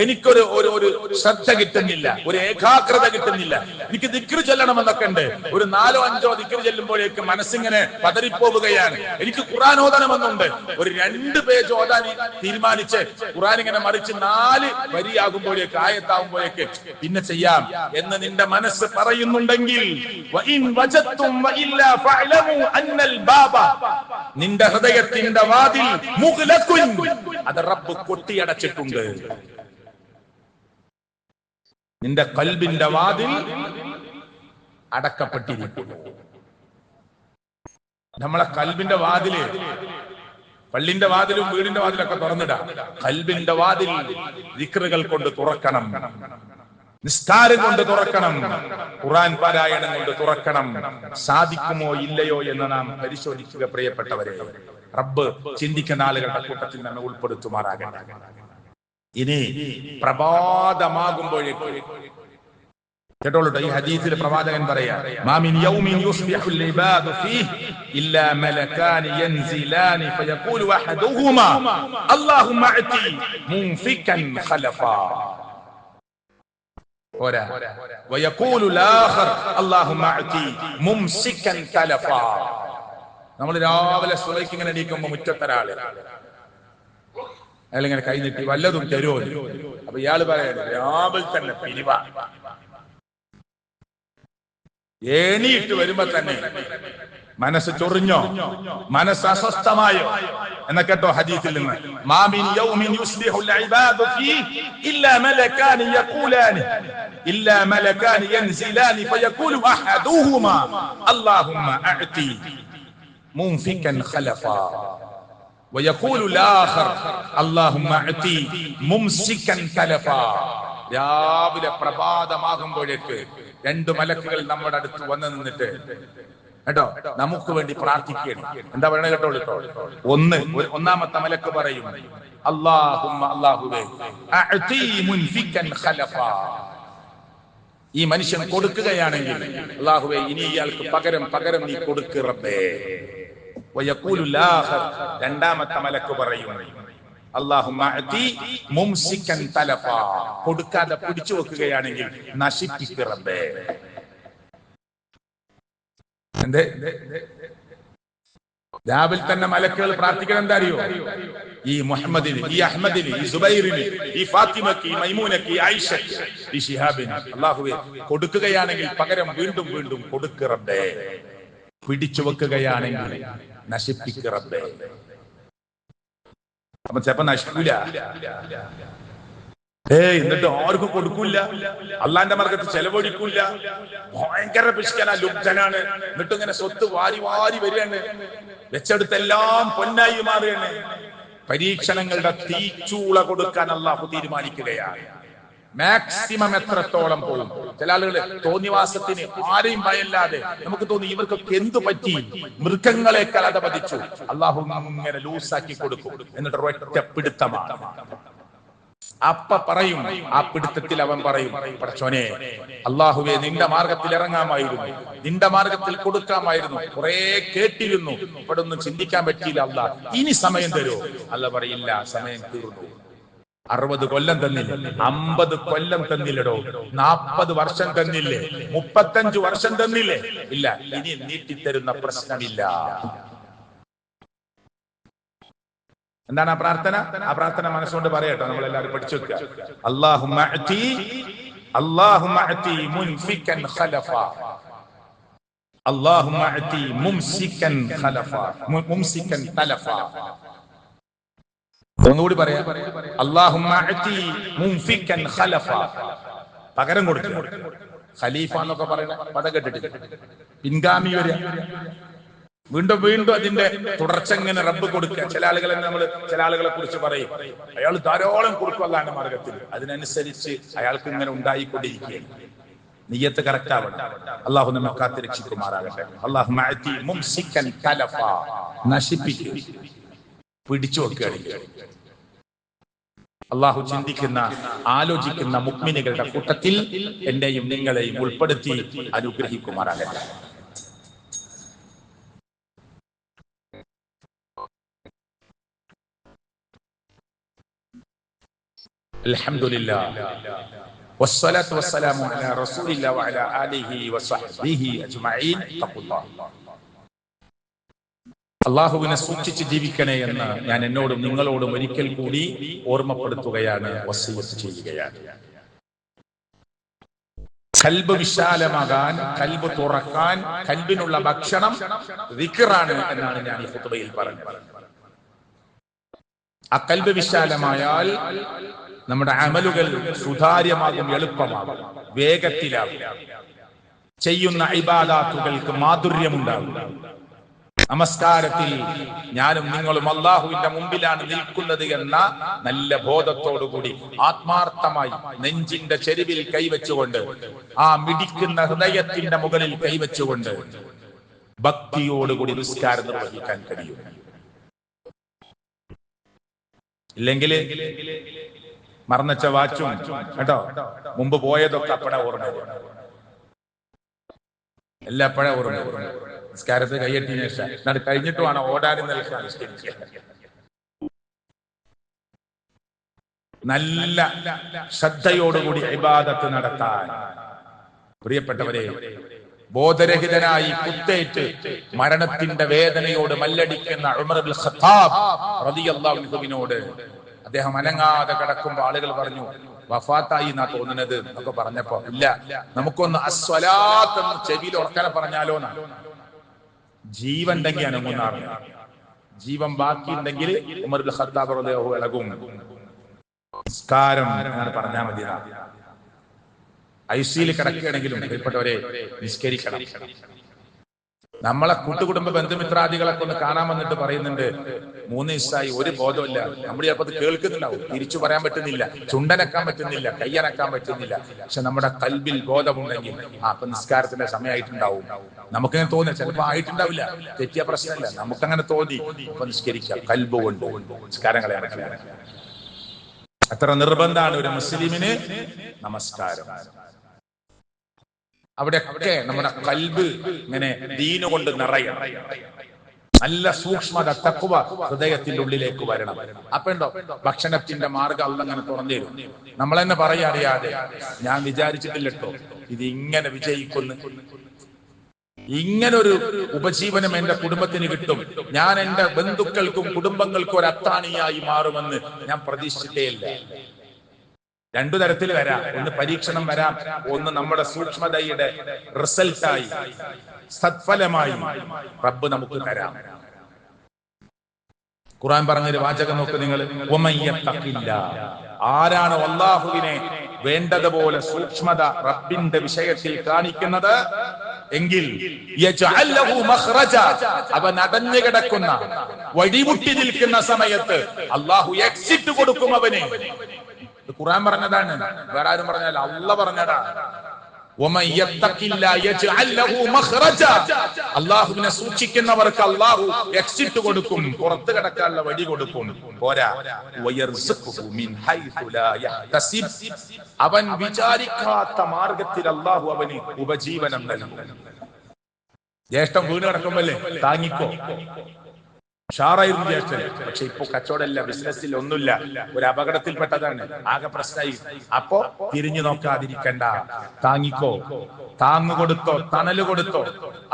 A: എനിക്കൊരു ഒരു ശ്രദ്ധ കിട്ടുന്നില്ല, ഒരു ഏകാഗ്രത കിട്ടുന്നില്ല, എനിക്ക് ദിക്ർ ചെല്ലണമെന്നൊക്കെ ഉണ്ട്, ഒരു 4-5 ദിക്ർ ചെല്ലുമ്പോഴേക്ക് മനസ്സിങ്ങനെ പതറിപ്പോവുകയാണ്, എനിക്ക് ഖുർആൻ ഓതണമെന്നുണ്ട്, ഒരു 2 പേജ് ഓതാൻ തീരുമാനിച്ച് ഖുർആൻ ഇങ്ങനെ മറിച്ച് 4 വരിയാകുമ്പോഴേക്ക്, ആയത്താകുമ്പോഴേക്ക് പിന്നെ ചെയ്യാം എന്ന് നിന്റെ മനസ്സ് പറയുന്നുണ്ടെങ്കിൽ, നിന്റെ ഹൃദയത്തിന്റെ വാതിൽ മുഗ്ലഖുൻ, അത് റബ്ബ് കൊട്ടിയടച്ചിട്ടുണ്ട്. നിന്റെ ഖൽബിന്റെ വാതിൽ അടക്കപ്പെട്ടിരിക്കുന്നു. നമ്മളെ ഖൽബിന്റെ വാതില്, പള്ളിന്റെ വാതിലും വീടിന്റെ വാതിലൊക്കെ തുറന്നിടാം. ഖൽബിന്റെ വാതിൽ ദിക്റുകൾ കൊണ്ട് തുറക്കണം, നിസ്കാരം കൊണ്ട് തുറക്കണം, ഖുർആൻ പാരായണം കൊണ്ട് തുറക്കണം. സാധിക്കുമോ ഇല്ലയോ എന്ന് നാം പരിശോധിക്കുക പ്രിയപ്പെട്ടവരെ. റബ്ബ് ചിന്തിക്കുന്ന ആളുകളുടെ കൂട്ടത്തിൽ നമ്മെ ഉൾപ്പെടുത്തുമാറാകട്ടെ. ഇനി പ്രഭാതമാകുമ്പോഴേക്ക് കേട്ടോളൂ, ഈ ഹദീസിൽ പ്രവാചകൻ പറയാ, മാ മിൻ യൗമിൻ യുസ്ബിഹുൽ ഇബാദു ഫീഹി ഇല്ലാ മലകാൻ യൻസിലാനി ഫയഖൂലു അഹദുഹുമാ അല്ലാഹുമ്മ അതി മുൻഫികൻ ഖലഫാ ويقول الآخر اللهم أعطي ممسكا تلفا. നമ്മൾ രാവിലെ സുബഹിക്ക് ഇങ്ങനെ എണീക്കുമ്പോ മുറ്റത്തൊരാള് അയാളിങ്ങനെ കൈ നീട്ടി വല്ലതും തരുമോ? അപ്പൊ ഇയാള് പറയാണ് രാവിലെ തന്നെ പിരിവ. എണീറ്റ് വരുമ്പോ തന്നെ മനസ്സ് ചൊറിഞ്ഞോ, മനസ്സ് അസ്വസ്ഥമായോ എന്ന കേട്ടോ ഹദീസിൽ നിന്ന്. മാമിൻ യൗമിൻ യുസ്ബിഹുൽ ഇബാദു ഫീഹി ഇല്ലാ മലകാനി യഖൂലാനി ഇല്ലാ മലകാനി യൻസിലാനി ഫയഖൂലു അഹദുഹുമാ അല്ലാഹുമ്മ അഅതി മുൻഫികൻ ഖലഫാ വയഖൂലു الآخر اللهم അഅതി മുംസികൻ തലഫാ. രാവിലെ പ്രഭാതമാകുമ്പോഴേക്ക് രണ്ട് മലക്കുകൾ നമ്മുടെ അടുത്ത് വന്നു നിന്നിട്ട് കേട്ടോ നമുക്ക് വേണ്ടി പ്രാർത്ഥിക്കണം. എന്താ പറയണ കേട്ടോ? ഒന്നാമത്തെ മലക്ക് പറയും അല്ലാഹുമ്മ അല്ലാഹുവേ അഅതി മുൻഫികൻ ഖലഫാ. ഈ മനുഷ്യൻ കൊടുക്കുകയാണെങ്കിൽ അല്ലാഹുവേ ഇനി ഇയാൾക്ക് പകരം നീ കൊടുക്ക് റബ്ബേ. വയഖൂലു الآخر രണ്ടാമത്തെ മലക്ക് പറയും അല്ലാഹുമ്മ അഅതി മുംസികൻ തലഫാ. കൊടുക്കാതെ പിടിച്ചു വെക്കുകയാണെങ്കിൽ നശിപ്പിക്ക് റബ്ബേ. എന്തേ രാവിലെ തന്നെ മലക്കുകൾ പ്രാർത്ഥിക്കണം എന്താ അറിയോ? ഈ മുഹമ്മദിന്, ഈ അഹ്മദിന്, ഈ സുബൈറിന്, ഈ ഫാത്തിമക്ക്, ഈ മൈമൂനക്ക്, ഈ ആയിഷക്ക്, ഈ ശിഹാബിന് അല്ലാഹുവേ കൊടുക്കുകയാണെങ്കിൽ പകരം വീണ്ടും വീണ്ടും കൊടുക്ക് റബ്ബേ. പിടിച്ചു വെക്കുകയാണെങ്കിൽ നശിപ്പിക്ക് റബ്ബേ. അപ്പൊ ചിലപ്പോ നശിക്കൂല. എന്നിട്ട് ആർക്കും കൊടുക്കൂല, അള്ളാന്റെ മാർഗത്ത് ചെലവഴിക്കൂല, ഭയങ്കര പിശുക്കനാ, ലുബ്ധനാണ്. എന്നിട്ട് ഇങ്ങനെ സ്വത്ത് വാരി വാരി വരികയാണ്, വെച്ചെടുത്തെല്ലാം പൊന്നായി മാറുകയാണ്. പരീക്ഷണങ്ങളുടെ തീച്ചൂള കൊടുക്കാൻ അള്ളാഹു തീരുമാനിക്കുകയാണ്. മാക്സിമം എത്രത്തോളം പോകും. ചില ആളുകൾ തോന്നിവാസത്തിന് ആരെയും ഭയമില്ലാതെ നമുക്ക് തോന്നി ഇവർക്കൊക്കെ എന്തു പറ്റി, മൃഗങ്ങളെക്കാൾ അധപതിച്ചു. അള്ളാഹു ഇങ്ങനെ ലൂസാക്കി കൊടുക്കും. എന്നിട്ട് ഒറ്റ പിടുത്തമാണ്. അപ്പ പറയും, ആ പിടുത്തത്തിൽ അവൻ പറയും പടച്ചോനെ അല്ലാഹുവേ നിന്റെ മാർഗത്തിൽ ഇറങ്ങാമായിരുന്നു, നിന്റെ മാർഗത്തിൽ കൊടുക്കാമായിരുന്നു, കുറെ കേട്ടിരുന്നു, ഇവിടെ ഒന്നും ചിന്തിക്കാൻ പറ്റിയില്ല അല്ലാഹ്, ഇനി സമയം തരുമോ? അല്ല പറയില്ല, സമയം തീർന്നു. 60 കൊല്ലം തന്നില്ലേ, 50 കൊല്ലം തന്നില്ലടോ, 40 വർഷം തന്നില്ലേ, 35 വർഷം തന്നില്ലേ? ഇല്ല, ഇനി നീട്ടിത്തരുന്ന പ്രശ്നമില്ല. എന്താണ് ആ പ്രാർത്ഥന? ആ പ്രാർത്ഥന മനസ്സുകൊണ്ട് പറയട്ടെ, നമ്മളെല്ലാവരും പഠിച്ചു വെക്കുക. അല്ലാഹുമ്മ അഅതി മുൻഫികൻ ഖലഫാ, അല്ലാഹുമ്മ അഅതി മുംസികൻ ഖലഫാ, മുംസികൻ തലഫാ. ഒന്നുകൂടി പറയാം. അല്ലാഹുമ്മ അഅതി മുൻഫികൻ ഖലഫാ, പകരം കൊടുക്കുക. ഖലീഫ എന്നൊക്കെ പറയുന്ന പദം കേട്ടിട്ടില്ല? പിൻഗാമി വരിക, വീണ്ടും വീണ്ടും അതിന്റെ തുടർച്ച ഇങ്ങനെ റബ്ബ് കൊടുക്കുക. ചില ആളുകളെ കുറിച്ച് പറയും അയാൾ ധാരാളം കൊടുക്കും അല്ലാഹുവിന്റെ മാർഗത്തിൽ, അതിനനുസരിച്ച് അയാൾക്ക് ഇങ്ങനെ ഉണ്ടായിക്കൊണ്ടിരിക്കുകയാണ്. നിയ്യത്ത് കറക്റ്റ് ആവട്ടെ. അല്ലാഹു നമ്മെ കാത്തുരക്ഷിക്കുമാറാകട്ടെ. അല്ലാഹുമ്മ അഅതി മുംസികൻ തലഫാ, നശിപ്പിക്കുക, പിടിച്ചു വെക്കുകയാണെങ്കിൽ. അല്ലാഹു ചിന്തിക്കുന്ന ആലോചിക്കുന്ന മുഅ്മിനുകളുടെ കൂട്ടത്തിൽ എന്റെയും നിങ്ങളെയും ഉൾപ്പെടുത്തി അനുഗ്രഹിക്കുമാറാകട്ടെ. അൽഹംദുലില്ലാഹ് വസ്സലാത്തു വസ്സലാമു അലാ റസൂലില്ലാഹി വഅലാ ആലിഹി വസഹ്ബിഹി അജ്മഈൻ. തഖ്വല്ലാഹ്. അല്ലാഹുവിനെ സൂക്ഷിച്ച് ജീവിക്കണേ എന്ന് ഞാൻ എന്നോടും നിങ്ങളോടും ഒരിക്കൽ കൂടി ഓർമ്മപ്പെടുത്തുകയാണ്, വസിയ്യത്ത് ചെയ്യുകയാണ്. ഖൽബ് വിശാലമാകാൻ, ഖൽബ് തുറക്കാൻ, ഖൽബിനുള്ള ഭക്ഷണം ദിക്റാണ് എന്നാണ് ഞാൻ ഈ ഖുതുബയിൽ പറഞ്ഞത്. ആ ഖൽബ് വിശാലമായാൽ നമ്മുടെ അമലുകൾ സുതാര്യമാകും, എളുപ്പമാകും, വേഗത്തിലാകും. ചെയ്യുന്ന ഇബാദാത്തുകൾക്ക് മാധുര്യമുണ്ടാകും. നമസ്കാരത്തിൽ ഞാനും നിങ്ങളും അല്ലാഹുവിന്റെ മുമ്പിലാണ് നിൽക്കുന്നത് എന്ന നല്ല ബോധത്തോടുകൂടി ആത്മാർത്ഥമായി നെഞ്ചിന്റെ ചെരുവിൽ കൈവച്ചുകൊണ്ട്, ആ മിടിക്കുന്ന ഹൃദയത്തിന്റെ മുകളിൽ കൈവച്ചുകൊണ്ട് ഭക്തിയോടുകൂടി നിസ്കാരം നിർവഹിക്കാൻ കഴിയും. ഇല്ലെങ്കിൽ മറന്നച്ച വാച്ചും കേട്ടോ, മുമ്പ് പോയതൊക്കെ അപ്പഴ ഓർമ്മ, എല്ലാം അപ്പഴ ഓർമ്മ. നിസ്കാരത്തെ കൈയ്യട്ടിന് ശേഷം എന്നിട്ട് കഴിഞ്ഞിട്ട് വേണം ഓടാനും നിൽക്കാൻ. നല്ല ശ്രദ്ധയോടുകൂടി ഇബാദത്ത് നടത്താൻ. പ്രിയപ്പെട്ടവരെ, ബോധരഹിതനായി കുത്തേറ്റ് മരണത്തിന്റെ വേദനയോട് മല്ലടിക്കുന്ന ഉമർ ഇബ്നുൽ ഖത്താബ് റളിയല്ലാഹു അൻഹുവിനോട് അദ്ദേഹം അനങ്ങാതെ കിടക്കുമ്പോൾ ആളുകൾ പറഞ്ഞു വഫാത്തായി എന്നാ തോന്നുന്നത് എന്നൊക്കെ പറഞ്ഞപ്പോ ഇല്ല, നമുക്കൊന്ന് അസ്വലാത്ത് എന്ന് ചെവിയിൽ ഉറക്കനെ പറഞ്ഞാലോ എന്നാണ്. ജീവൻ ഉണ്ടെങ്കിൽ അനങ്ങുന്നാണ്, ജീവൻ ബാക്കി ഉണ്ടെങ്കിൽ ഉമർ ഇബ്നുൽ ഖത്താബ് റളിയല്ലാഹു ഇളകും. നിസ്കാരം അങ്ങനെ പറഞ്ഞാൽ മതി. ഐസിയിൽ കിടക്കുകയാണെങ്കിലും പ്രിയപ്പെട്ടവരെ നിസ്കരിക്കണം. നമ്മളെ കൂട്ടുകുടുംബ ബന്ധുമിത്രാദികളൊക്കെ ഒന്ന് കാണാൻ വന്നിട്ട് പറയുന്നുണ്ട് 3 ദിവസമായി ഒരു ബോധമില്ല. നമ്മൾ ചിലപ്പോൾ അത് കേൾക്കുന്നുണ്ടാവും, തിരിച്ചു പറയാൻ പറ്റുന്നില്ല, ചുണ്ടനക്കാൻ പറ്റുന്നില്ല, കയ്യനക്കാൻ പറ്റുന്നില്ല. പക്ഷെ നമ്മുടെ കൽബിൽ ബോധമുണ്ടെങ്കിൽ അപ്പൊ നിസ്കാരത്തിന്റെ സമയമായിട്ടുണ്ടാവും. നമുക്കങ്ങനെ തോന്നിയ ചിലപ്പോ ആയിട്ടുണ്ടാവില്ല, തെറ്റിയ പ്രശ്നമില്ല, നമുക്കങ്ങനെ തോന്നി അപ്പൊ നിസ്കരിക്കാം. കൽബ് കൊണ്ട് നിസ്കാരങ്ങളെ അത്ര നിർബന്ധമാണ് ഒരു മുസ്ലിമിന് നമസ്കാരം. അവിടെയൊക്കെ നമ്മുടെ കൽബ് ഇങ്ങനെ ദീന് കൊണ്ട് നിറയണം. നല്ല സൂക്ഷ്മത, തഖ്വ ഹൃദയത്തിന്റെ ഉള്ളിലേക്ക് വരണം. അപ്പണ്ടോ ഭക്ഷണത്തിന്റെ മാർഗം അല്ലാഹ് അങ്ങനെ തുറന്നു തരും. നമ്മൾ തന്നെ പറയാ അറിയാതെ, ഞാൻ വിചാരിച്ചിട്ടില്ലട്ടോ ഇത് ഇങ്ങനെ വിജയിക്കുന്നു, ഇങ്ങനൊരു ഉപജീവനം എന്റെ കുടുംബത്തിന് കിട്ടും, ഞാൻ എന്റെ ബന്ധുക്കൾക്കും കുടുംബങ്ങൾക്കും ഒരു അത്താണിയായി മാറുമെന്ന് ഞാൻ പ്രതീക്ഷിച്ചിട്ടേ ഇല്ല. 2 തരത്തിൽ വരാം. ഒന്ന് പരീക്ഷണം വരാം, ഒന്ന് നമ്മുടെ സൂക്ഷ്മതയുടെ റിസൾട്ടായി സത്ഫലമായി റബ്ബ് നമുക്ക് തരാം. ഖുർആൻ പറഞ്ഞൊരു വാചകം നോക്ക് നിങ്ങൾ, ആരാണ് അല്ലാഹുവിനെ വേണ്ടതുപോലെ സൂക്ഷ്മത റബ്ബിന്റെ വിഷയത്തിൽ കാണിക്കുന്നത് എങ്കിൽ അവൻ അടഞ്ഞു കിടക്കുന്ന വഴിമുട്ടി നിൽക്കുന്ന സമയത്ത് അല്ലാഹു എക്സിറ്റ് കൊടുക്കും അവന്. ഖുർആൻ പറഞ്ഞതാണ്, വേറെ ആരും പറഞ്ഞാൽ അല്ലാഹ് പറഞ്ഞതാ. അല്ലാഹുവിനെ സൂക്ഷിക്കുന്നവർക്ക് അല്ലാഹു എക്സിറ്റ് കൊടുക്കും, പുറത്തു കിടക്കാനുള്ള വഴി കൊടുക്കും. പോരാ, അവൻ വിചാരിക്കാത്ത മാർഗത്തിൽ അല്ലാഹു അവന് ഉപജീവനം നൽകും. ജ്യേഷ്ഠം വീണ് കിടക്കുമ്പല്ലേ താങ്ങിക്കോ, ഷാറായിരുന്നു ജ്യേഷ്ഠൻ. പക്ഷെ ഇപ്പൊ കച്ചവടമല്ല, ബിസിനസ്സിൽ ഒന്നുമില്ല, ഒരു അപകടത്തിൽപ്പെട്ടതാണ്, ആകെ പ്രശ്നമായി. അപ്പോ തിരിഞ്ഞു നോക്കാതിരിക്കണ്ട, താങ്ങിക്കോ, താങ്ങു കൊടുത്തോ, തണല് കൊടുത്തോ.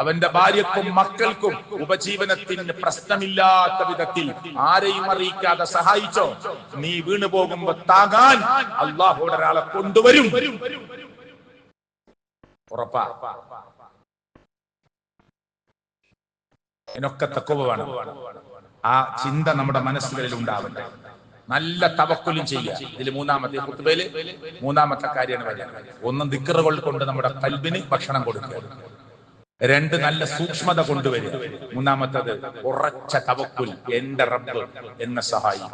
A: അവന്റെ ഭാര്യക്കും മക്കൾക്കും ഉപജീവനത്തിന് പ്രശ്നമില്ലാത്ത വിധത്തിൽ ആരെയും അറിയിക്കാതെ സഹായിച്ചോ. നീ വീണു പോകുമ്പോ താങ്ങാൻ അല്ലാഹു ഒരാളെ കൊണ്ടുവരും, ഉറപ്പാ. ഇതിനൊക്കെ തഖ്വ വേണം. ആ ചിന്ത നമ്മുടെ മനസ്സുകളിൽ ഉണ്ടാവട്ടെ. നല്ല തവക്കുലും ചെയ്യുക. ഇതിൽ മൂന്നാമത്തെ ഖുത്ബയില് മൂന്നാമത്തെ കാര്യമാണ് പറയുന്നത്. ഒന്ന് ദിക്റുകൾ കൊണ്ട് നമ്മുടെ കൽബിന് ഭക്ഷണം കൊടുക്കുക. 2 നല്ല സൂക്ഷ്മത കൊണ്ടുവരിക. മൂന്നാമത്തത് ഉറച്ച തവക്കുൽ, എന്റെ റബ്ബ് എന്ന സഹായി.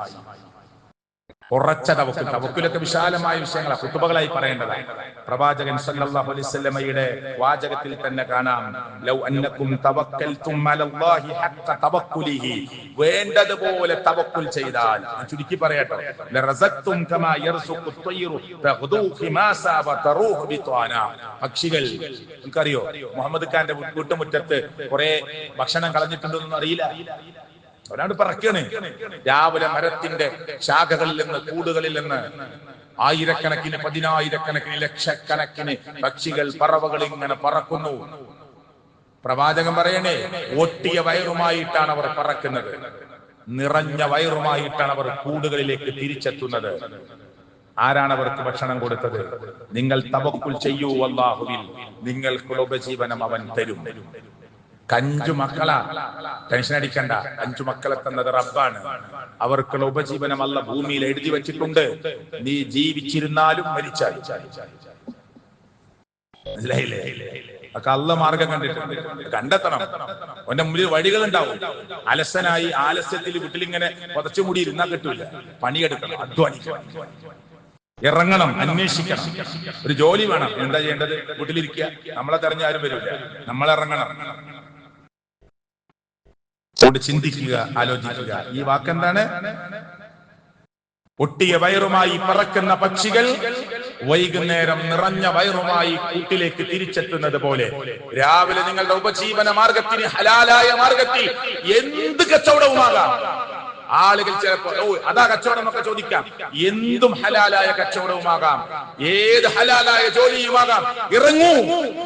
A: ഉറച്ച തവക്കുൽ. തവക്കുലൊക്കെ വിശാലമായ വിഷയങ്ങളാണ്, ഖുത്ബകളായി പറയേണ്ടതാണ്. പ്രവാചകൻ സല്ലല്ലാഹു അലൈഹി വസല്ലമയുടെ വാചകത്തിൽ തന്നെ കാണാം, ലൗ അന്നകും തവക്കൽതും അലല്ലാഹി ഹഖ്ക തവക്കുലിഹി, വേണ്ടതുപോലെ തവക്കുൽ ചെയ്താൽ, ചുരുക്കി പറയട്ടെ, ലറസഖ്തും കമാ യർസുഖു ത്വയ്റു തഗ്ദു ഖിമാസ വതറൂഹു ബിത്വാന. പക്ഷികൾ, നിങ്ങൾക്കറിയോ മുഹമ്മദ് ഖാന്റെ വീട്ടുമുറ്റത്ത് കുറെ ഭക്ഷണം കളഞ്ഞിട്ടുണ്ടെന്നൊന്നും അറിയില്ല. അവരാണ് പറക്കാണ്. രാവിലെ മരത്തിന്റെ ശാഖകളിൽ നിന്ന്, കൂടുകളിൽ നിന്ന് ആയിരക്കണക്കിന്, 10,000-കണക്കിന്, ലക്ഷക്കണക്കിന് പക്ഷികൾ, പറവകൾ ഇങ്ങനെ പറക്കുന്നു. പ്രവാചകൻ പറയണേ, ഒട്ടിയ വയറുമായിട്ടാണ് അവർ പറക്കുന്നത്, നിറഞ്ഞ വയറുമായിട്ടാണ് അവർ കൂടുകളിലേക്ക് തിരിച്ചെത്തുന്നത്. ആരാണ് അവർക്ക് ഭക്ഷണം കൊടുത്തത്? നിങ്ങൾ തവക്കുൽ ചെയ്യൂ അല്ലാഹുവിൽ, നിങ്ങൾക്കുള്ള ഉപജീവനം അവൻ തരും. 5 മക്കളാ, ടെൻഷൻ അടിക്കണ്ട. 5 മക്കളെ തന്നത് റബ്ബാണ്. അവർക്കുള്ള ഉപജീവനം അല്ലാഹ് ഭൂമിയിൽ എഴുതി വെച്ചിട്ടുണ്ട്. നീ ജീവിച്ചിരുന്നാലും മരിച്ചാലും. മനസ്സിലായില്ലേ? ഒക്കെ അല്ലാഹ് മാർഗം കണ്ടിട്ടുണ്ട്, കണ്ടെത്തണം. അവന്റെ മുമ്പിൽ വഴികളുണ്ടാവും. അലസനായി ആലസ്യത്തിൽ വീട്ടിലിങ്ങനെ പുതച്ചുകൂടി ഇരുന്നാ കിട്ടൂല. പണിയെടുക്കണം, അധ്വാനിക്കണം, ഇറങ്ങണം, അന്വേഷിക്കണം. ഒരു ജോലി വേണം. എന്താ ചെയ്യേണ്ടത്? വീട്ടിലിരിക്കുക. നമ്മളെ തെരഞ്ഞ ആരും വരില്ല, നമ്മളിറങ്ങണം. ചിന്തിക്കുക, ആലോചിക്കുക. ഈ വാക്കെന്താണ്? ഒട്ടിയ വയറുമായി പറക്കുന്ന പക്ഷികൾ വൈകുന്നേരം നിറഞ്ഞ വയറുമായി കൂട്ടിലേക്ക് തിരിച്ചെത്തുന്നത് പോലെ രാവിലെ നിങ്ങളുടെ ഉപജീവന മാർഗത്തിന്, ഹലാലായ മാർഗത്തിൽ എന്ത് കച്ചവടവുമാകാം, ആ ആളുകൾ ചിലപ്പോൾ അതാ കച്ചവടം എന്നൊക്കെ ചോദിക്കാം. എന്തും ഹലാലായ കച്ചവടവുമാകാം, ഏത് ഹലാലായ ജോലിയുമാകാം. ഇറങ്ങൂ,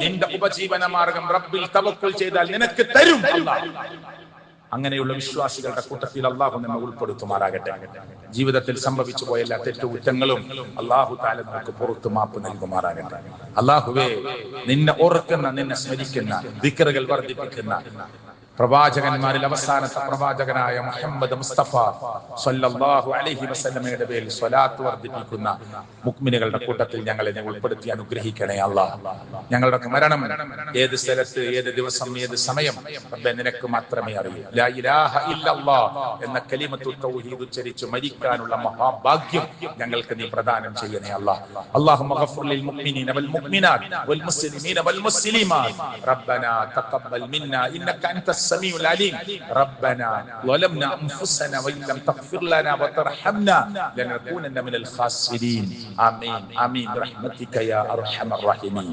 A: നിന്റെ ഉപജീവന മാർഗം റബ്ബിൽ തവക്കുൽ ചെയ്താൽ നിനക്ക് തരും അല്ലാഹ്. അങ്ങനെയുള്ള വിശ്വാസികളുടെ കൂട്ടത്തിൽ അള്ളാഹു നമ്മെ ഉൾപ്പെടുത്തുമാറാകട്ടെ. ജീവിതത്തിൽ സംഭവിച്ചു പോയ എല്ലാ തെറ്റുകുറ്റങ്ങളും അള്ളാഹു തആല നമുക്ക് പുറത്തു മാപ്പ് നൽകുമാറാകട്ടെ. അള്ളാഹുവേ, നിന്നെ ഓർക്കുന്ന, നിന്നെ സ്മരിക്കുന്ന, ദിക്റുകൾ വർദ്ധിപ്പിക്കുന്ന പ്രവാചകന്മാരിൽ അവസാനത്തെ പ്രവാചകനായ മുഹമ്മദ് മുസ്തഫ സ്വല്ലല്ലാഹു അലൈഹി വസല്ലമയുടെ പേരിൽ സ്വലാത്ത് വർദ്ധിപ്പിക്കുന്ന മുഅ്മിനുകളുടെ കൂട്ടത്തിൽ ഞങ്ങളെ ഉൾപ്പെടുത്തി അനുഗ്രഹിക്കണേ അല്ലാഹ്. ഞങ്ങളുടെ മരണം ഏത് സ്ഥലത്ത്, ഏത് ദിവസം, ഏത് സമയം റബ്ബേ നിനക്ക് മാത്രമേ അറിയൂ. ലാ ഇലാഹ ഇല്ലല്ലാഹ് എന്ന കലിമത്തു തൗഹീദ് ഉച്ചരിച്ച് മരിക്കാനുള്ള മഹാഭാഗ്യം ഞങ്ങൾക്ക് നീ പ്രദാനം ചെയ്യണേ അല്ലാഹ്. അല്ലാഹുമ്മ ഗഫിർ ലിൽ മുഅ്മിനീന വൽ മുഅ്മിനാത്ത് വൽ മുസ്ലിമീന വൽ മുസ്ലിമാത്ത് റബ്ബനാ തഖബ്ബൽ മിന്നാ ഇന്നക അൻത السميع العليم ربنا ظلمنا أنفسنا وإن لم تغفر لنا وترحمنا لنكونن من الخاسرين آمين آمين برحمتك يا أرحم الراحمين.